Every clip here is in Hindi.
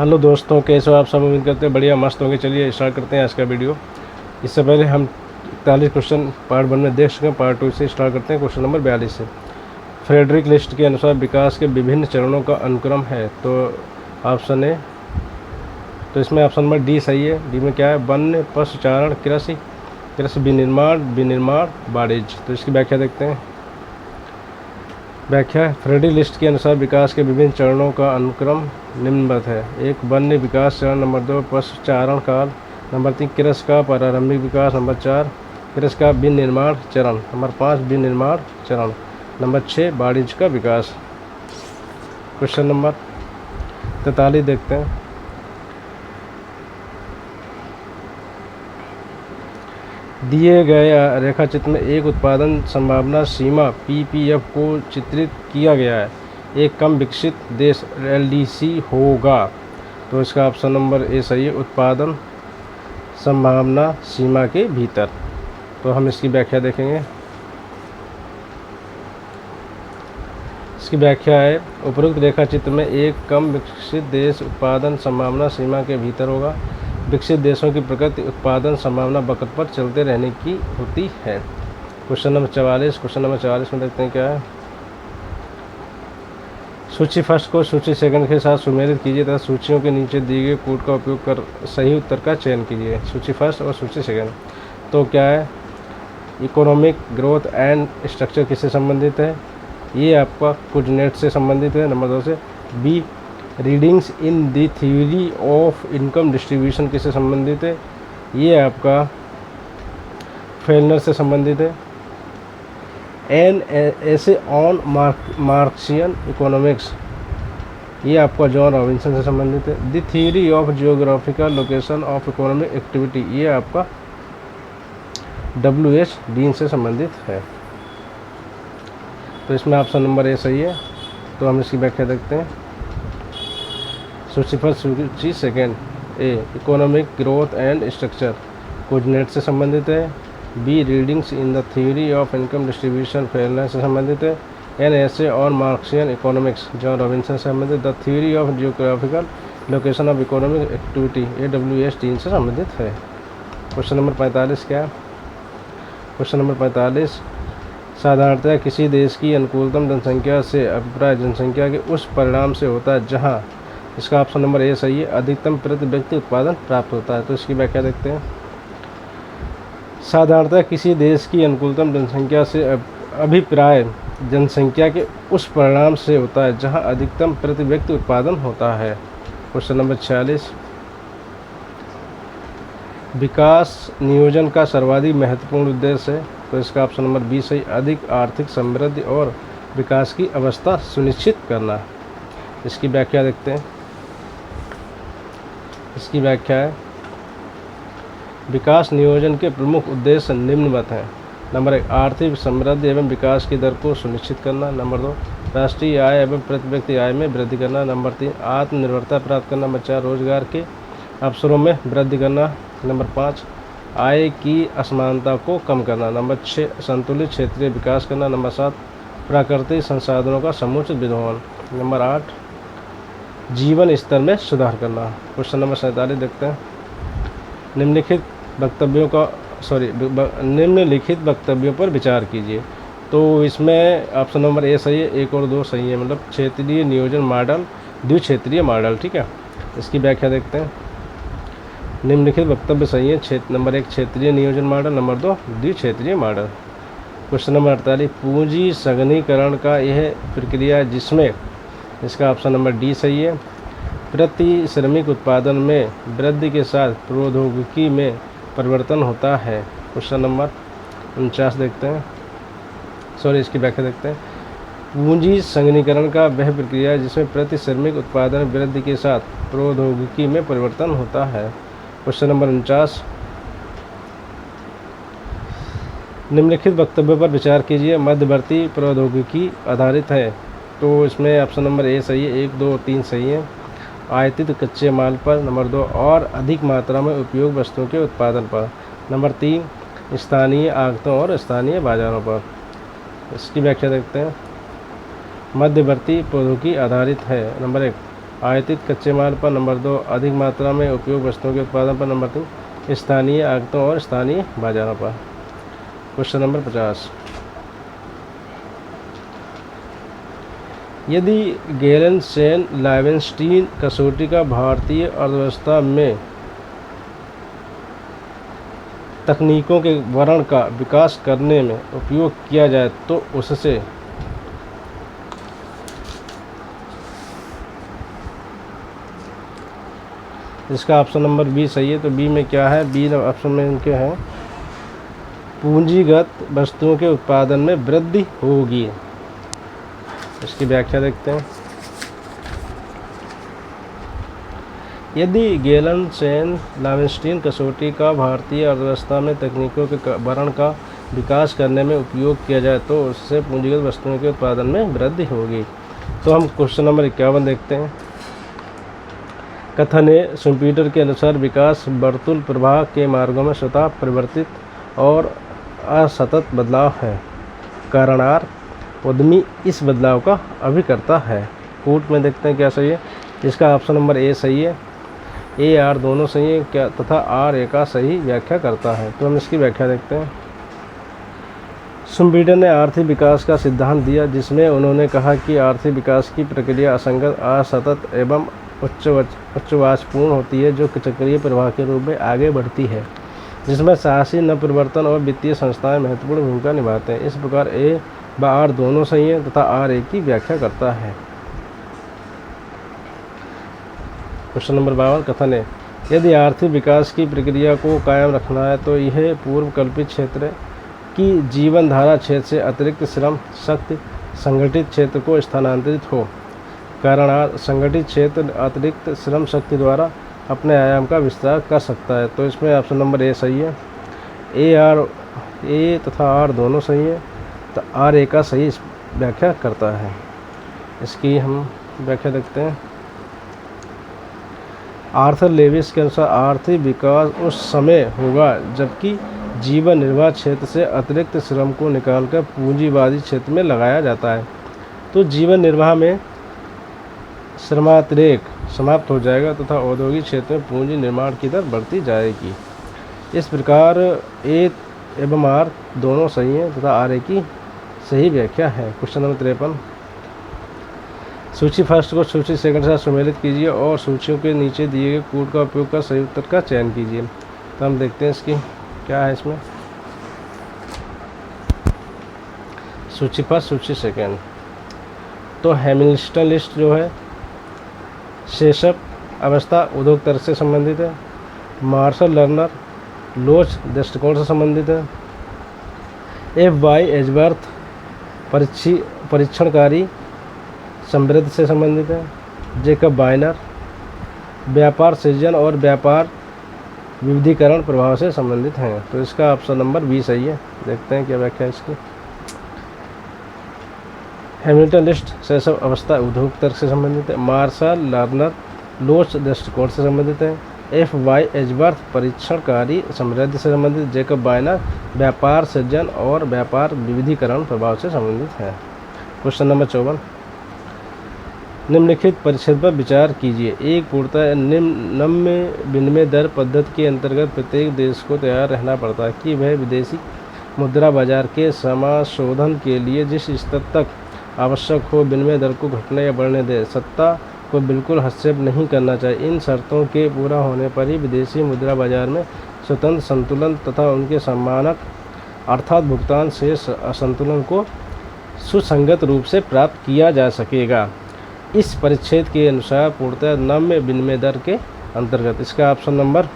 हेलो दोस्तों, कैसे हो आप सब। उम्मीद करते हैं बढ़िया मस्त होंगे। चलिए स्टार्ट करते हैं आज का वीडियो। इससे पहले हम 41 क्वेश्चन पार्ट 1 में देख चुके हैं। पार्ट 2 से स्टार्ट करते हैं क्वेश्चन नंबर 42 से। फ्रेडरिक लिस्ट के अनुसार विकास के विभिन्न चरणों का अनुक्रम है। तो ऑप्शन ए, तो इसमें ऑप्शन नंबर डी सही है। डी में क्या है? वन्य, पशुचारण, कृषि, कृषि विनिर्माण, वाणिज्य। तो इसकी व्याख्या देखते हैं। व्याख्या: फ्रेडरिक लिस्ट के अनुसार विकास के विभिन्न चरणों का अनुक्रम निम्नवत है। 1 वन्य विकास चरण, नंबर 2 पशुचारण काल, नंबर 3 कृषि का प्रारंभिक विकास, नंबर 4 कृषि का विनिर्माण चरण, नंबर 5 विनिर्माण चरण, नंबर 6 वाणिज्य का विकास। क्वेश्चन नंबर 43 देखते हैं। दिए गए रेखाचित्र में एक उत्पादन संभावना सीमा पीपीएफ को चित्रित किया गया है। एक कम विकसित देश एलडीसी होगा। तो इसका ऑप्शन नंबर ए सही है, उत्पादन संभावना सीमा के भीतर। तो हम इसकी व्याख्या देखेंगे। इसकी व्याख्या है, उपरोक्त रेखाचित्र में एक कम विकसित देश उत्पादन संभावना सीमा के भीतर होगा। विकसित देशों की प्रकृति उत्पादन संभावना वक्र पर चलते रहने की होती है। Question number 44। क्वेश्चन नंबर 44 में देखते हैं क्या है। सूची फर्स्ट को सूची सेकंड के साथ सुमेलित कीजिए तथा सूचियों के नीचे दिए गए कोड का उपयोग कर सही उत्तर का चयन कीजिए। सूची फर्स्ट और सूची सेकंड। तो क्या है? इकोनॉमिक ग्रोथ एंड स्ट्रक्चर किससे संबंधित है? ये आपका कुजनेट से संबंधित है। नंबर 2 से B readings in the theory of income distribution किससे संबंधित है? ये आपका फेलनर से संबंधित है। An essay on Marxian economics, ये आपका जॉन रॉबिन्सन से संबंधित है। The theory of geographical location of economic activity, ये आपका W.H. डीन से संबंधित है। तो इसमें ऑप्शन नंबर ए सही है। तो हम इसकी व्याख्या देखते हैं। सूची फर्स्ट सूची second. A economic growth and structure Kuznets से संबंधित है। B readings in the theory of income distribution Fellner से संबंधित है। An essay on Marxian economics Joan Robinson से संबंधित। The theory of geographical location of economic activity W.H. Dean से संबंधित है। क्वेश्चन नंबर 45 क्या है? क्वेश्चन नंबर 45, साधारणतः किसी देश की अनुकूलतम जनसंख्या से अभिप्राय जनसंख्या के उस परिणाम से होता है जहाँ, इसका ऑप्शन नंबर ए सही है, अधिकतम प्रति व्यक्ति उत्पादन प्राप्त होता है। तो इसकी व्याख्या देखते हैं। साधारणतः किसी देश की अनुकूलतम जनसंख्या से अभिप्राय जनसंख्या के उस परिणाम से होता है जहां अधिकतम प्रति व्यक्ति उत्पादन होता है। क्वेश्चन नंबर 46, विकास नियोजन का सर्वाधिक महत्वपूर्ण उद्देश्य है। तो इसका ऑप्शन नंबर बी सही, अधिक आर्थिक समृद्धि और विकास की अवस्था सुनिश्चित करना। इसकी व्याख्या देखते हैं। इसकी व्याख्या है, विकास नियोजन के प्रमुख उद्देश्य निम्नवत हैं। नंबर 1 आर्थिक समृद्धि एवं विकास की दर को सुनिश्चित करना। नंबर 2 राष्ट्रीय आय एवं प्रति व्यक्ति आय में वृद्धि करना। नंबर 3 आत्मनिर्भरता प्राप्त करना। नंबर 4 रोजगार के अवसरों में वृद्धि करना। नंबर 5 आय की असमानता को कम करना। नंबर 6 संतुलित क्षेत्रीय विकास करना। नंबर 7 प्राकृतिक संसाधनों का समुचित विनियोजन। नंबर 8 जीवन स्तर में सुधार करना। क्वेश्चन नंबर 47 देखते हैं। निम्नलिखित वक्तव्यों पर विचार कीजिए। तो इसमें ऑप्शन नंबर ए सही है, 1 और 2 सही है, मतलब क्षेत्रीय नियोजन मॉडल, द्विक्षेत्रीय मॉडल। ठीक है, इसकी व्याख्या देखते हैं। निम्नलिखित वक्तव्य सही है। नंबर 1 क्षेत्रीय नियोजन मॉडल, नंबर 2 द्विक्षेत्रीय मॉडल। क्वेश्चन नंबर 48, पूंजी संघनीकरण का यह प्रक्रिया जिसमें, इसका ऑप्शन नंबर डी सही है, प्रति श्रमिक उत्पादन में वृद्धि के साथ प्रौद्योगिकी में परिवर्तन होता है। क्वेश्चन नंबर 49 देखते हैं। इसकी व्याख्या देखते हैं। पूंजी संघनीकरण का वह प्रक्रिया जिसमें प्रति श्रमिक उत्पादन वृद्धि के साथ प्रौद्योगिकी में परिवर्तन होता है। क्वेश्चन नंबर 49, निम्नलिखित वक्तव्य पर विचार कीजिए। मध्यवर्ती प्रौद्योगिकी आधारित है। तो इसमें ऑप्शन नंबर ए सही है, 1, 2 और 3 सही है। आयातित कच्चे माल पर। नंबर 2 और अधिक मात्रा में उपयोग वस्तुओं के उत्पादन पर। नंबर 3 स्थानीय आगतों और स्थानीय बाजारों पर। इसकी व्याख्या देखते हैं। मध्यवर्ती प्रौद्योगिकी आधारित है। नंबर 1 आयातित कच्चे माल पर। नंबर 2, अधिक मात्रा में उपयोग वस्तुओं के उत्पादन पर। नंबर 3, स्थानीय आगतों और स्थानीय बाजारों पर। क्वेश्चन नंबर 50, यदि गैलेन-सेन-लावेंस्टीन कसौटी का भारतीय अर्थव्यवस्था में तकनीकों के वर्णन का विकास करने में उपयोग किया जाए तो उससे इसका ऑप्शन नंबर बी सही है। तो बी में क्या है, बी ऑप्शन में इनके हैं पूंजीगत वस्तुओं के उत्पादन में वृद्धि होगी। इसकी व्याख्या देखते हैं। यदि गैलेन-सेन-लावेंस्टीन कसौटी का भारतीय अर्थव्यवस्था में तकनीकों के वर्णन का विकास करने में उपयोग किया जाए तो उससे पूंजीगत वस्तुओं के उत्पादन में वृद्धि होगी। तो हम क्वेश्चन नंबर 51 देखते हैं। कथन है, शुम्पीटर के अनुसार विकास वर्तुल प्रवाह के मार्गों में स्वतः परिवर्तित और असतत बदलाव है। कारणार उद्यमी इस बदलाव का अभिकर्ता है। कूट में देखते हैं क्या सही है। इसका ऑप्शन नंबर ए सही है। ए आर दोनों सही है क्या तथा आर ए का सही व्याख्या करता है। तो हम इसकी व्याख्या देखते हैं। शुम्पीटर ने आर्थिक विकास का सिद्धांत दिया जिसमें उन्होंने कहा कि आर्थिक विकास की प्रक्रिया असंगत, असतत एवं उच्चवाचपूर्ण होती है, जो चक्रीय प्रवाह के रूप में आगे बढ़ती है, जिसमें साहसी नवप्रवर्तन और वित्तीय संस्थाएं महत्वपूर्ण भूमिका निभाते हैं। इस प्रकार ए व आर दोनों सही हैं तथा आर ए की व्याख्या करता है। क्वेश्चन नंबर 52 कथन है, यदि आर्थिक विकास की प्रक्रिया को कायम रखना है तो यह पूर्व कल्पित क्षेत्र की जीवन धारा क्षेत्र से अतिरिक्त श्रम शक्ति संगठित क्षेत्र को स्थानांतरित हो। कारण संगठित क्षेत्र अतिरिक्त श्रम शक्ति द्वारा अपने आयाम का विस्तार कर सकता है। तो इसमें ऑप्शन नंबर ए सही है। ए तथा आर दोनों सही है तो आर ए का सही व्याख्या करता है। इसकी हम व्याख्या देखते हैं। आर्थर लेविस के अनुसार आर्थिक विकास उस समय होगा जबकि जीवन निर्वाह क्षेत्र से अतिरिक्त श्रम को निकालकर पूंजीवादी क्षेत्र में लगाया जाता है। तो जीवन निर्वाह में श्रमातिरेक समाप्त हो जाएगा तथा औद्योगिक क्षेत्र में पूंजी निर्माण की दर बढ़ती जाएगी। इस प्रकार ए एवं आर दोनों सही हैं तथा आर ए की सही व्याख्या है। क्वेश्चन नंबर 53, सूची फर्स्ट को सूची सेकंड से सम्मिलित कीजिए और सूचियों के नीचे दिए गए कूट का उपयोग कर सही उत्तर का चयन कीजिए। तो हम देखते हैं इसकी क्या है। इसमें सूची फर्स्ट सूची सेकंड, तो हैमिल्टन लिस्ट जो है शेषप अवस्था उद्योग तर्क से संबंधित है। मार्शल लर्नर लोच दृष्टिकोण से संबंधित है। एफ वाई एजवर्थ परीक्षणकारी समृद्ध से संबंधित है। जेकब बाइनर व्यापार सृजन और व्यापार विविधीकरण प्रभाव से संबंधित हैं। तो इसका ऑप्शन नंबर बी सही है। देखते हैं क्या व्याख्या है इसकी। हैमिल्टन लिस्ट शैशव अवस्था उद्योग तर्क से संबंधित है। मार्शल लर्नर लोच दृष्टिकोण से संबंधित है। एफ वाई एजवर्थ परीक्षणकारी समृद्धि से संबंधित। जेकब बाइनर व्यापार सृजन और व्यापार विविधीकरण प्रभाव से संबंधित है। क्वेश्चन नंबर 54, निम्नलिखित परिच्छेद पर विचार कीजिए। एक पूर्णतः नम्य विनिमय दर पद्धति के अंतर्गत प्रत्येक देश को तैयार रहना पड़ता है कि वह विदेशी मुद्रा बाजार के समाशोधन के लिए जिस स्तर तक आवश्यक हो विनिमय दर को घटने या बढ़ने दे। सत्ता को बिल्कुल हस्तक्षेप नहीं करना चाहिए। इन शर्तों के पूरा होने पर ही विदेशी मुद्रा बाजार में स्वतंत्र संतुलन तथा उनके सम्मानक अर्थात भुगतान शेष असंतुलन को सुसंगत रूप से प्राप्त किया जा सकेगा। इस परिच्छेद के अनुसार पूर्णतः नम्य विनिमय दर के अंतर्गत इसका ऑप्शन नंबर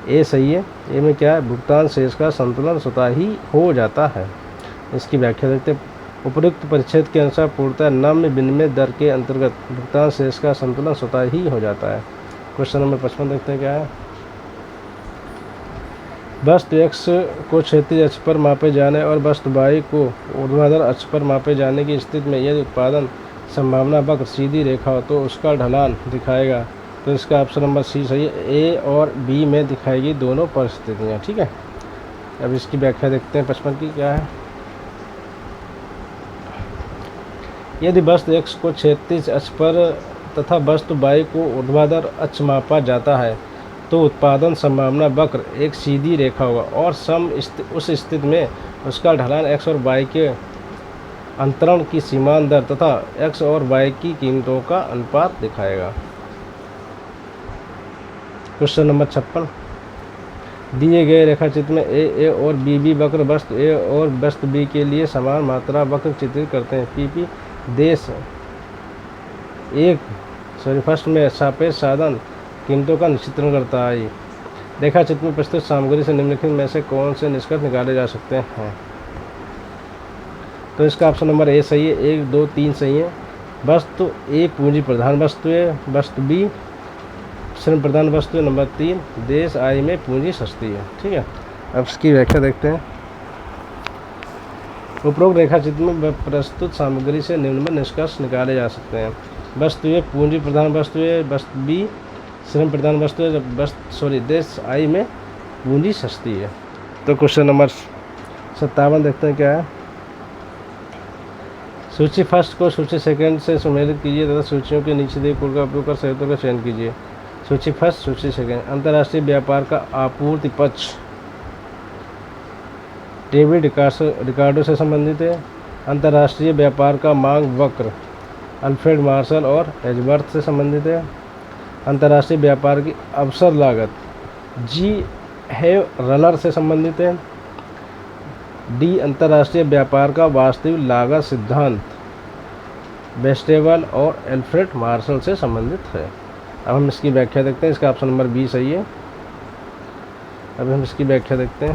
ए सही है। ए में क्या है, भुगतान शेष का संतुलन स्वतः ही हो जाता है। इसकी व्याख्या देखते हैं। उपरोक्त परिच्छेद के अनुसार पूर्णतः नम्य विनिमय दर के अंतर्गत भुगतान शेष का संतुलन स्वतः ही हो जाता है। क्वेश्चन नंबर 55 देखते हैं क्या है। वस्तु x को क्षैतिज अक्ष पर मापे जाने और वस्तु y को ऊर्ध्वाधर अक्ष पर मापे जाने की स्थिति में यदि उत्पादन संभावना वक्र सीधी रेखा हो तो उसका ढलान दिखाएगा। तो इसका ऑप्शन नंबर सी सही है। ए और बी में दिखाएगी दोनों परिस्थितियाँ। ठीक है, अब इसकी व्याख्या देखते हैं 55 की क्या है। यदि वस्तु x को क्षैतिज अक्ष पर तथा वस्तु वाई को ऊर्ध्वाधर अक्ष मापा जाता है तो उत्पादन संभावना वक्र एक सीधी रेखा होगा और उस स्थिति में उसका ढलान x और y के अंतरण की सीमांत दर तथा x और y की कीमतों का अनुपात दिखाएगा। क्वेश्चन नंबर 56, दिए गए रेखाचित्र में ए और बी वक्र वस्तु ए और वस्तु बी के लिए समान मात्रा वक्र चित्रित करते हैं। पी देश फर्स्ट में सापेक्ष साधन कीमतों का चित्रण करता है। रेखाचित्र में प्रस्तुत सामग्री से निम्नलिखित में से कौन से निष्कर्ष निकाले जा सकते हैं? तो इसका ऑप्शन नंबर ए सही है, 1, 2, 3 सही है। वस्तु ए पूंजी प्रधान वस्तु है, वस्तु बी श्रम प्रधान वस्तु है, नंबर 3 देश आई में पूंजी सस्ती है। ठीक है, अब इसकी व्याख्या देखते हैं। उपरोक्त रेखाचित्र में प्रस्तुत सामग्री से निम्न में निष्कर्ष निकाले जा सकते हैं। वस्तु ए पूंजी प्रधान वस्तु है, वस्तु बी श्रम प्रधान वस्तु है, देश आई में पूंजी सस्ती है। तो क्वेश्चन नंबर 57 देखते हैं क्या है। सूची फर्स्ट को सूची सेकंड से सम्मिलित कीजिए तथा सूचियों के नीचे दिए कोड का उपयोग कर सही उत्तर का चयन कीजिए। सूची फर्स्ट, सूची सेकंड। अंतर्राष्ट्रीय व्यापार का आपूर्ति पक्ष डेविड रिकार्डो से संबंधित है। अंतर्राष्ट्रीय व्यापार का मांग वक्र अल्फ्रेड मार्शल और एजवर्थ से संबंधित है। अंतर्राष्ट्रीय व्यापार की अवसर लागत जी हैव रनर से संबंधित है। डी अंतर्राष्ट्रीय व्यापार का वास्तविक लागत सिद्धांत वेस्टेवल और एल्फ्रेड मार्शल से संबंधित है। अब हम इसकी व्याख्या देखते हैं। इसका ऑप्शन नंबर बी सही है। अब हम इसकी व्याख्या देखते हैं।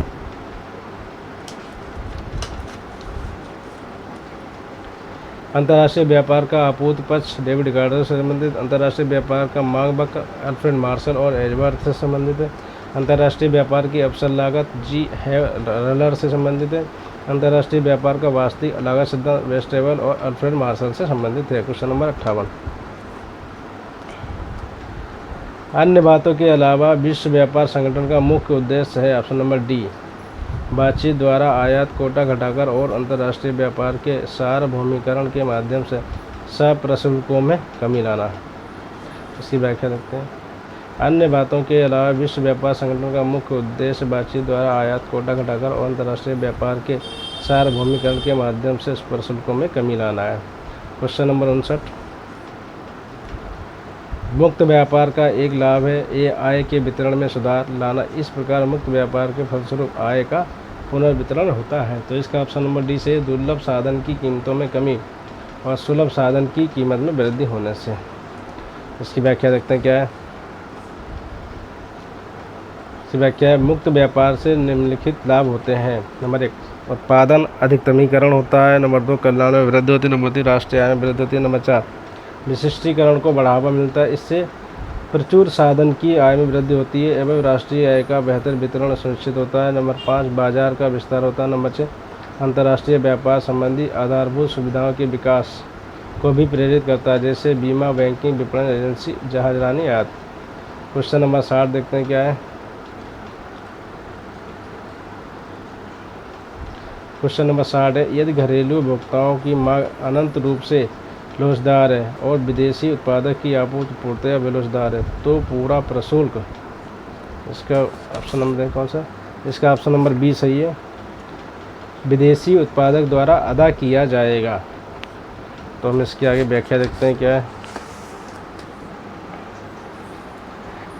अंतर्राष्ट्रीय व्यापार का आपूर्ति पक्ष डेविड रिकार्डो से संबंधित। अंतर्राष्ट्रीय व्यापार का मांग वक्र अल्फ्रेड मार्शल और एजवर्थ से संबंधित है। अंतर्राष्ट्रीय व्यापार की अवसर लागत जी हैव रनर से संबंधित है। अंतर्राष्ट्रीय व्यापार का वास्तविक लागत सिद्धांत वेस्टेवल और अल्फ्रेड मार्शल से संबंधित है। क्वेश्चन नंबर 58, अन्य बातों के अलावा विश्व व्यापार संगठन का मुख्य उद्देश्य है। ऑप्शन नंबर डी बातचीत द्वारा आयात कोटा घटाकर और अंतर्राष्ट्रीय व्यापार के सार्वभौमिकरण के माध्यम से सप्रशुल्कों में कमी लाना। इसकी व्याख्या देखते हैं। अन्य बातों के अलावा विश्व व्यापार संगठन का मुख्य उद्देश्य बातचीत द्वारा आयात कोटा घटाकर और अंतर्राष्ट्रीय व्यापार के सार्वभौमिकरण के माध्यम से प्रशुल्कों में कमी लाना है। क्वेश्चन नंबर 59, मुक्त व्यापार का एक लाभ है ये आय के वितरण में सुधार लाना। इस प्रकार मुक्त व्यापार के फलस्वरूप आय का पुनर्वितरण होता है। तो इसका ऑप्शन नंबर डी से दुर्लभ साधन की कीमतों में कमी और सुलभ साधन की कीमत में वृद्धि होने से। इसकी व्याख्या देखते हैं क्या है। इसकी व्याख्या है, मुक्त व्यापार से निम्नलिखित लाभ होते हैं। नंबर 1 उत्पादन अधिकतमीकरण होता है। नंबर 2 कल्याण में वृद्धि होती है। नंबर 3 राष्ट्रीय आय में वृद्धि होती है। नंबर 4 विशिष्टीकरण को बढ़ावा मिलता है। इससे प्रचुर साधन की आय में वृद्धि होती है एवं राष्ट्रीय आय का बेहतर वितरण सुनिश्चित होता है। नंबर 5 बाजार का विस्तार होता है। नंबर 6 अंतर्राष्ट्रीय व्यापार संबंधी आधारभूत सुविधाओं के विकास को भी प्रेरित करता है, जैसे बीमा, बैंकिंग, विपणन एजेंसी, जहाजरानी आदि। क्वेश्चन नंबर 60 देखते हैं क्या है। क्वेश्चन नंबर 60 है, यदि घरेलू उपभोक्ताओं की मांग अनंत रूप से लोचदार है और विदेशी उत्पादक की आपूर्ति पूर्णतया बेलोचदार है तो पूरा प्रशुल्क, इसका ऑप्शन नंबर कौन सा? इसका ऑप्शन नंबर बी सही है, विदेशी उत्पादक द्वारा अदा किया जाएगा। तो हम इसकी आगे व्याख्या देखते हैं क्या है।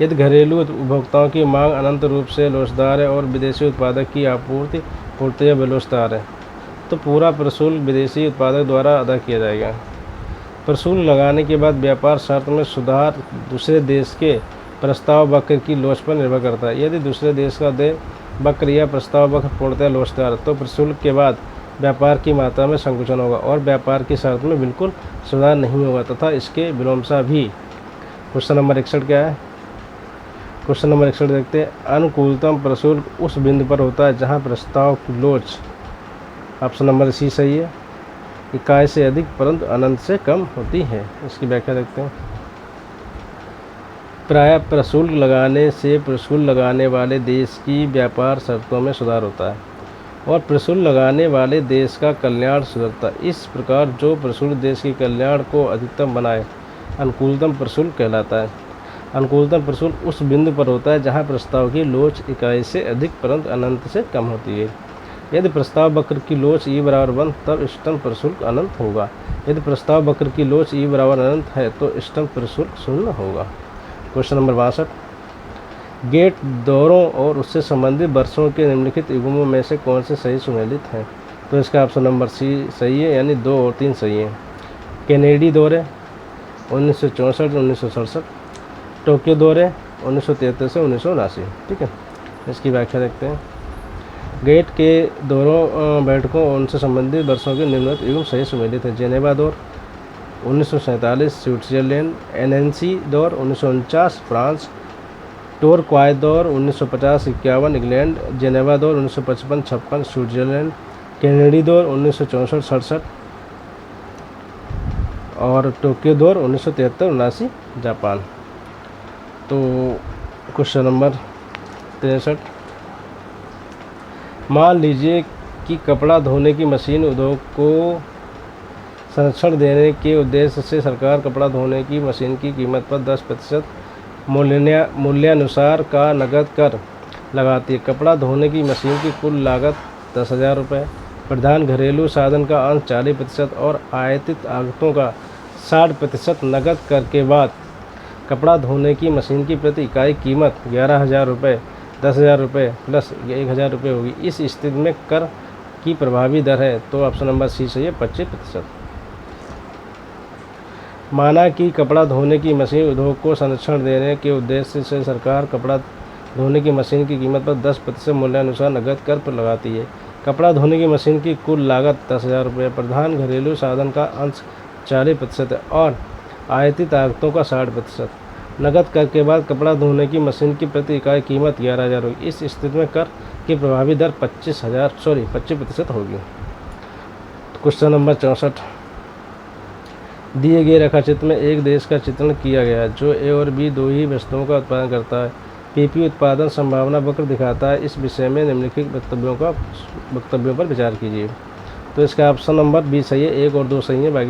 यदि घरेलू उपभोक्ताओं की मांग अनंत रूप से लोचदार है और विदेशी उत्पादक की आपूर्ति पूर्णतया बेलोचदार है तो पूरा प्रशुल्क विदेशी उत्पादक द्वारा अदा किया जाएगा। प्रशुल्क लगाने के बाद व्यापार शर्त में सुधार दूसरे देश के प्रस्ताव वक्र की लोच पर निर्भर करता है। यदि दूसरे देश का देय वक्र या प्रस्ताव वक्र पूर्णतः लोचदार तो प्रशुल्क के बाद व्यापार की मात्रा में संकुचन होगा और व्यापार की शर्त में बिल्कुल सुधार नहीं होगा तथा इसके विलोमसा भी। क्वेश्चन नंबर 61 क्या है। क्वेश्चन नंबर 61 देखते हैं, अनुकूलतम प्रशुल्क उस बिंदु पर होता है जहां प्रस्ताव की लोच, ऑप्शन नंबर सी सही है, इकाई से अधिक परंतु अनंत से कम होती है। इसकी व्याख्या देखते हैं। प्रायः प्रशुल्क लगाने से प्रशुल्क लगाने वाले देश की व्यापार शर्तों में सुधार होता है और प्रशुल्क लगाने वाले देश का कल्याण सुधरता है। इस प्रकार जो प्रशुल्क देश के कल्याण को अधिकतम बनाए अनुकूलतम प्रशुल्क कहलाता है। अनुकूलतम प्रशुल्क उस बिंदु पर होता है जहाँ प्रस्ताव की लोच इकाई से अधिक परंतु अनंत से कम होती है। यदि प्रस्ताव वक्र की लोच e बराबर 1 तब इष्टतम प्रशुल्क अनंत होगा। यदि प्रस्ताव वक्र की लोच e बराबर अनंत है तो इष्टतम प्रशुल्क 0 होगा। क्वेश्चन नंबर 62, गेट दौरों और उससे संबंधित वर्षों के निम्नलिखित युग्मों में से कौन से सही सुमेलित हैं? तो इसका ऑप्शन नंबर सी सही है, यानी 2 और 3 सही हैं। कैनेडी दौरे 1964-1967, टोक्यो दौरे 1973 से 1979। ठीक है, इसकी व्याख्या देखते हैं। गेट के दौरों बैठकों उनसे संबंधित वर्षों के निम्नलिखित युग्म सही सुमेलित है। जेनेवा दौर 1947 स्विट्जरलैंड, एनएनसी दौर 1949 फ्रांस, टोरक्वाय दौर 1950-51 इंग्लैंड, जेनेवा दौर 1955-56 स्विट्जरलैंड, कैनेडी दौर 1964-67 और टोक्यो दौर 1973-79 जापान। तो क्वेश्चन नंबर 63, मान लीजिए कि कपड़ा धोने की मशीन उद्योग को संरक्षण देने के उद्देश्य से सरकार कपड़ा धोने की मशीन की कीमत पर 10% मूल्यानुसार का नगद कर लगाती है। कपड़ा धोने की मशीन की कुल लागत 10,000 रुपये, प्रधान घरेलू साधन का अंश 40% और आयातित आगतों का 60% नगद कर के बाद कपड़ा धोने की मशीन की प्रति इकाई कीमत 11,000 रुपये, 10,000 रुपये प्लस 1,000 रुपये होगी। इस स्थिति में कर की प्रभावी दर है, तो ऑप्शन नंबर सी सही है, 25%। माना कि कपड़ा धोने की मशीन उद्योग को संरक्षण देने के उद्देश्य से सरकार कपड़ा धोने की मशीन की कीमत पर 10% मूल्यानुसार नगद कर पर लगाती है। कपड़ा धोने की मशीन की कुल लागत 10,000 रुपये, प्रधान घरेलू साधन का अंश 40% है और आयातित आगतों का 60%। नगद कर के बाद कपड़ा धोने की मशीन की प्रति इकाई कीमत 11,000 होगी। इस स्थिति में कर की प्रभावी दर 25% होगी। क्वेश्चन नंबर 64, दिए गए रेखाचित्र में एक देश का चित्रण किया गया है जो ए और बी दो ही वस्तुओं का उत्पादन करता है। पीपी उत्पादन संभावना वक्र दिखाता है। इस विषय में निम्नलिखित वक्तव्यों पर विचार कीजिए। तो इसका ऑप्शन नंबर बी सही है, 1 और 2 सही है, बाकी